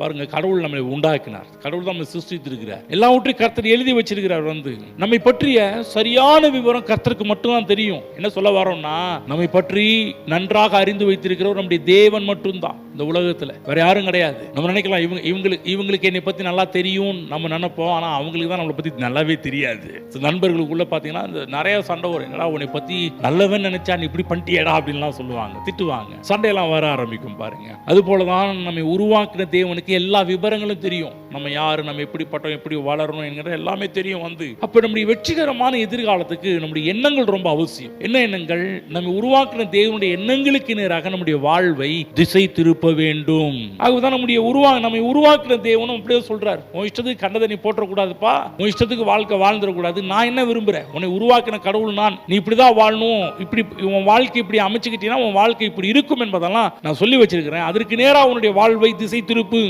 பாருங்க, கடவுள் நம்மை உண்டாக்கினார், கடவுள் தான் நம்மை சிருஷ்டித்திருக்கிறார், எல்லாவற்றையும் கர்த்தர் எழுதி வச்சிருக்கிறார். நம்மை பற்றிய சரியான விவரம் கர்த்தருக்கு மட்டும்தான் தெரியும். என்ன சொல்ல வரோம்னா, நம்மை பற்றி நன்றாக அறிந்து வைத்திருக்கிறவர் நம்முடைய தேவன் மட்டும்தான் இந்த உலகத்துல, வேற யாரும் கிடையாது. நம்ம நினைக்கலாம் இவங்களுக்கு என்னை பத்தி நல்லா தெரியும் நம்ம நினைப்போம், ஆனா அவங்களுக்கு தான் நம்மளை பத்தி நல்லாவே தெரியாது. நண்பர்களுக்குள்ள பாத்தீங்கன்னா நிறைய சண்டை வரும். என்னடா உன்னை பத்தி நல்லவன் நினைச்சா நீ இப்படி பண்ணிட்டியடா அப்படின்லாம் சொல்லுவாங்க, திட்டுவாங்க, சண்டையெல்லாம் வர ஆரம்பிக்கும். பாருங்க, அது போலதான் நம்மை உருவாக்கின தேவனுக்கு எல்லா விவரங்களும் தெரியும். நம்ம யாரு, நம்ம எப்படிப்பட்டோம், எப்படி வளரணும் என்கிற எல்லாமே தெரியும். அப்ப நம்முடைய வெற்றிகரமான எதிர்காலத்துக்கு நம்முடைய எண்ணங்கள் ரொம்ப அவசியம். என்ன எண்ணங்கள்? நம்ம உருவாக்கின தேவனுடைய எண்ணங்களுக்கு நேராக நம்முடைய வாழ்வை திசை திருப்ப வேண்டும். அதுதான் நம்மை உருவாக்கின தேவனும் அப்படியே சொல்றார், உன் இஷ்டத்துக்கு கண்டதை நீ போற்றக்கூடாதுப்பா, உன் இஷ்டத்துக்கு வாழ்க்கை வாழ்ந்துடக்கூடாது, நான் என்ன விரும்புறேன், உன்னை உருவாக்கின கடவுள் நான், நீ இப்படிதான் வாழணும், இப்படி உன் வாழ்க்கை இப்படி அமைச்சுக்கிட்டீங்கன்னா உன் வாழ்க்கை இப்படி இருக்கும் என்பதெல்லாம் நான் சொல்லி வச்சிருக்கிறேன். அதற்கு நேரா உன்னுடைய வாழ்வை திசை திருப்பு.